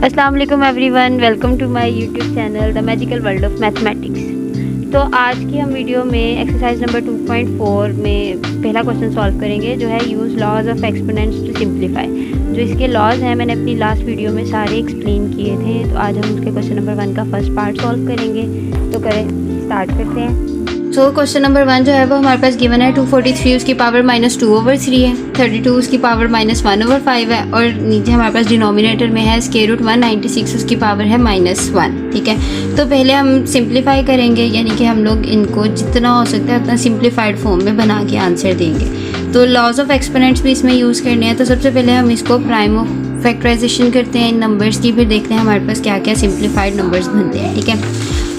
अस्सलाम वालेकुम everyone, welcome to my YouTube channel the magical world of mathematics. तो आज की हम वीडियो में एक्सरसाइज नंबर 2.4 में पहला क्वेश्चन सॉल्व करेंगे, जो है use laws of exponents to simplify. जो इसके लॉज हैं मैंने अपनी लास्ट वीडियो में सारे एक्सप्लेन किए थे, तो आज हम उसके क्वेश्चन नंबर 1 का फर्स्ट पार्ट सॉल्व करेंगे। तो करें, स्टार्ट करते हैं। तो क्वेश्चन नंबर 1 जो है वो हमारे पास गिवन है 243 उसकी पावर -2/3 है, 32 उसकी पावर -1/5 है, और नीचे हमारे पास डिनोमिनेटर में है स्क्वायर रूट 196 उसकी पावर है -1। ठीक है, तो पहले हम सिंप्लीफाई करेंगे, यानी कि हम लोग इनको जितना हो सकता है उतना सिंप्लीफाइड फॉर्म में बना के आंसर देंगे। तो लॉज ऑफ एक्सपोनेंट्स भी इसमें यूज़ करने हैं। तो सबसे पहले हम इसको प्राइम फैक्टराइजेशन करते हैं इन नंबर्स की, फिर देखते हैं हमारे पास क्या क्या सिंप्लीफाइड नंबर्स बनते हैं। ठीक है,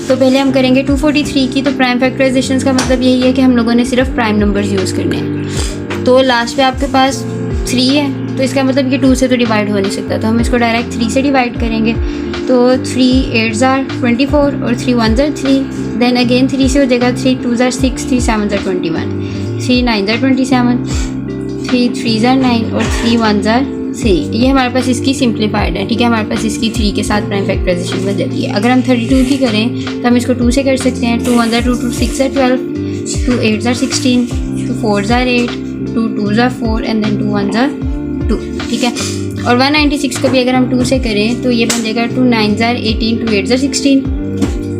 तो पहले हम करेंगे 243 की। तो प्राइम फैक्टराइजेशन का मतलब यही है कि हम लोगों ने सिर्फ प्राइम नंबर्स यूज़ करने हैं। तो लास्ट पे आपके पास 3 है, तो इसका मतलब कि 2 से तो डिवाइड हो नहीं सकता, तो हम इसको डायरेक्ट 3 से डिवाइड करेंगे। तो 3 8s are 24 और 3 1s are 3। देन अगेन 3 से हो जाएगा, 3 2s are 6, 3 7s are 21, 3 9s are 27, 3 3s are 9 और 3 1s are 3। ये हमारे पास इसकी सिंप्लीफाइड है। ठीक है, हमारे पास इसकी 3 के साथ प्राइम फैक्टराइजेशन बन जाती है। अगर हम 32 की करें तो हम इसको 2 से कर सकते हैं। 2 1s are 2, 2 6 are 12, 2 8s are 16, 2 4s are 8, 2 2s are 4 and then 2 1s are 2। ठीक है, और 196 को भी अगर हम 2 से करें तो ये बन जाएगा 2 9s are 18, 2 8s are 16,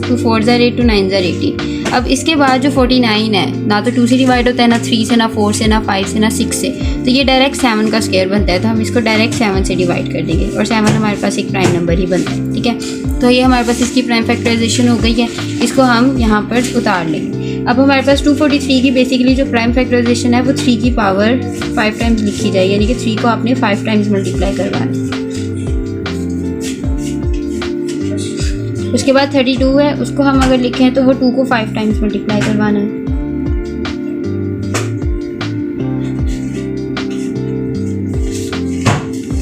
2 4s are 8, 2 9s are 18। अब इसके बाद जो 49 है, ना तो 2 से डिवाइड होता है, ना 3 से, ना 4 से, ना 5 से, ना 6 से, तो ये डायरेक्ट 7 का स्क्वायर बनता है। तो हम इसको डायरेक्ट 7 से डिवाइड कर देंगे और 7 हमारे पास एक प्राइम नंबर ही बनता है। ठीक है, तो ये हमारे पास इसकी प्राइम फैक्टराइजेशन हो गई है। इसको हम यहाँ पर उतार लेंगे। अब हमारे पास 243 की बेसिकली जो प्राइम फैक्टराइजेशन है वो 3 की पावर 5 टाइम्स लिखी जाएगी, यानी कि 3 को आपने 5 टाइम्स मल्टीप्लाई करवाना है। उसके बाद 32 है, उसको हम अगर लिखें तो वो 2 को 5 टाइम्स मल्टीप्लाई करवाना है।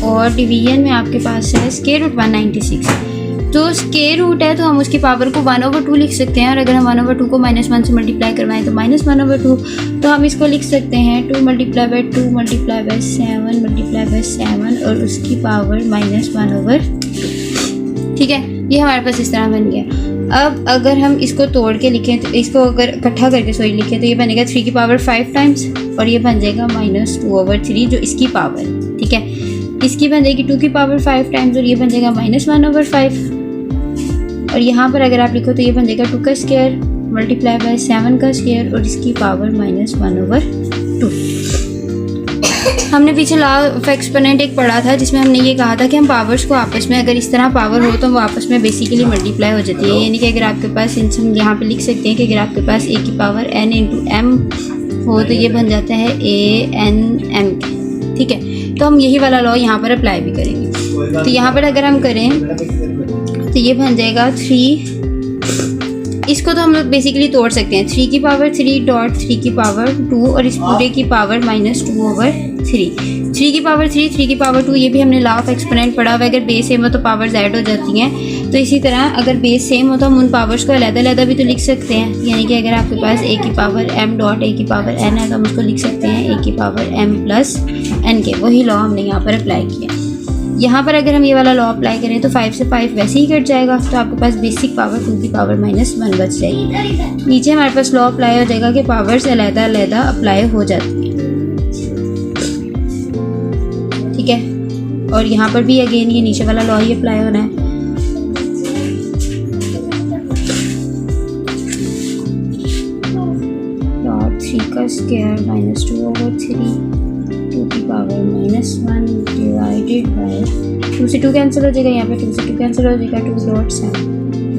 और डिवीजन में आपके पास है स्क्वायर रूट 196। तो स्क्वायर रूट है तो हम उसकी पावर को 1/2 लिख सकते हैं, और अगर हम 1/2 को -1 से मल्टीप्लाई करवाएं तो -1/2। तो हम इसको लिख सकते हैं 2 × 2 × 7 × 7 और उसकी पावर -1/2। ठीक है, ये हमारे पास इस तरह बन गया। अब अगर हम इसको तोड़ के लिखें, तो इसको अगर इकट्ठा करके लिखें तो ये बनेगा 3 की पावर 5 टाइम्स, और ये बन जाएगा -2/3 जो इसकी पावर है। ठीक है, इसकी बन जाएगी 2 की पावर 5 टाइम्स और ये बन जाएगा -1/5। और यहाँ पर अगर आप लिखो तो ये बन जाएगा 2 का स्क्वायर मल्टीप्लाई बाय 7 का स्क्वायर और इसकी पावर -1/2। हमने पीछे लॉ ऑफ एक्सपोनेंट एक पढ़ा था, जिसमें हमने ये कहा था कि हम पावर्स को आपस में, अगर इस तरह पावर हो तो वो आपस में बेसिकली मल्टीप्लाई हो जाती है। यानी कि अगर आपके पास, हम यहाँ पे लिख सकते हैं कि अगर आपके पास a की पावर n × m हो तो ये बन जाता है a(n)m। ठीक है, तो हम यही वाला लॉ यहाँ पर अप्लाई भी करेंगे। तो यहाँ पर अगर हम करें तो ये बन जाएगा 3, इसको तो हम लोग बेसिकली तोड़ सकते हैं, 3 की पावर 3 डॉट 3 की पावर 2 और इस पूरे की पावर -2/3। 3 की पावर 3, 3 की पावर 2, ये भी हमने लॉ ऑफ एक्सपोनेंट पढ़ा हुआ है। अगर बेस सेम हो तो पावर्स ऐड हो जाती हैं। तो इसी तरह अगर बेस सेम हो तो हम उन पावर्स को अलग-अलग भी तो लिख सकते हैं। यानी कि अगर आपके पास a की पावर m डॉट a की पावर n है तो हम उसको लिख सकते हैं a की पावर m + n के। वही लॉ हमने यहाँ पर अप्लाई किया। यहाँ पर अगर हम ये वाला लॉ अप्लाई करें तो 5 से 5 वैसे ही कट जाएगा, तो आपके पास बेसिक पावर 2 की पावर -1 बच जाएगी। नीचे हमारे पास लॉ अप्लाई हो जाएगा कि पावर्स अलग-अलग अप्लाई हो जाती हैं। ठीक है, और यहाँ पर भी अगेन ये नीचे वाला लॉ ही अप्लाई होना है। डॉट 3 का स्क्वायर -2/3, 2 की पावर -1 डिवाइडेड बाय 2 से 2 कैंसिल हो जाएगा, यहाँ पे 2 से 2 कैंसिल हो जाएगा, 2 डॉट 7,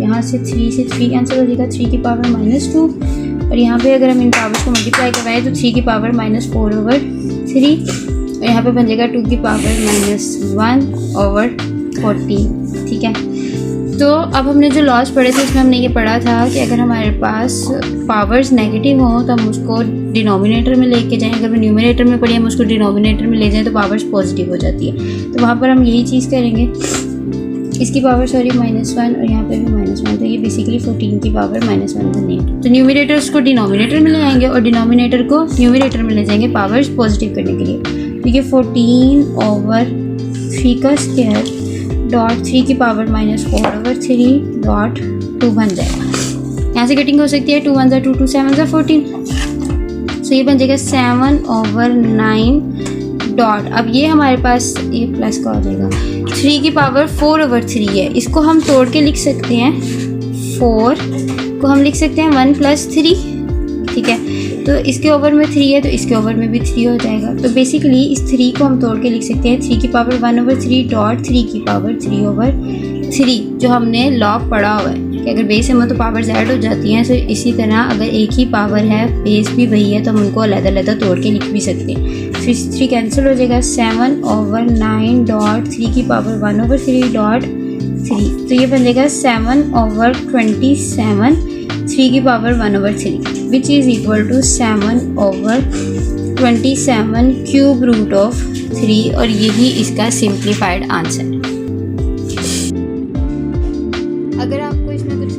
यहाँ से 3 से 3 कैंसिल हो जाएगा, 3 की पावर -2, और यहाँ पे अगर हम इन पावर्स को मल्टीप्लाई करवाएं तो 3 की पावर -4/3 और यहाँ पे बन जाएगा 2 की पावर -1/14। ठीक है, तो अब हमने जो लॉस पढ़े थे उसमें हमने ये पढ़ा था कि अगर हमारे पास पावर्स नेगेटिव हों तो हम उसको डिनोमिनेटर में लेके जाएं। अगर न्यूमरेटर में पढ़े हम उसको डिनोमिनेटर में ले जाएं तो पावर्स पॉजिटिव हो जाती है। तो वहाँ पर हम यही चीज़ करेंगे। इसकी पावर -1 और यहाँ पे भी -1, तो ये बेसिकली 14 की पावर -1 बनेगी। तो न्यूमरेटर्स को डिनोमिनेटर में ले आएंगे और डिनोमिनेटर को न्यूमरेटर में ले जाएंगे पावर्स पॉजिटिव करने के लिए। तो ये 14/3 का स्क्वायर डॉट 3 की पावर -4/3 डॉट 2 बन जाएगा। यहाँ से कटिंग हो सकती है, 2 1 2 2 7 14, सो ये बन जाएगा 7/9 डॉट, अब ये हमारे पास ये प्लस का हो जाएगा, 3 की पावर 4/3 है, इसको हम तोड़ के लिख सकते हैं, 4 को हम लिख सकते हैं 1 + 3, ठीक है। तो इसके ओवर में 3 है तो इसके ओवर में भी 3 हो जाएगा। तो बेसिकली इस 3 को हम तोड़ के लिख सकते हैं 3 की पावर 1/3 डॉट 3 की पावर 3/3, जो हमने लॉग पढ़ा हुआ है कि अगर बेस m हो तो पावर ऐड हो जाती हैं। तो इसी तरह अगर एक ही पावर है, बेस भी वही है, तो हम उनको अलग-अलग तोड़ के लिख भी सकते हैं। फिर 3 कैंसिल हो जाएगा, 7/9 डॉट 3 की पावर 1/3 डॉट 3, तो ये बन जाएगा 7/27 3 की power 1/3, which is equal to 7/27 cube root of 3, और यही इसका सिंप्लीफाइड आंसर है। अगर आपको इसमें कुछ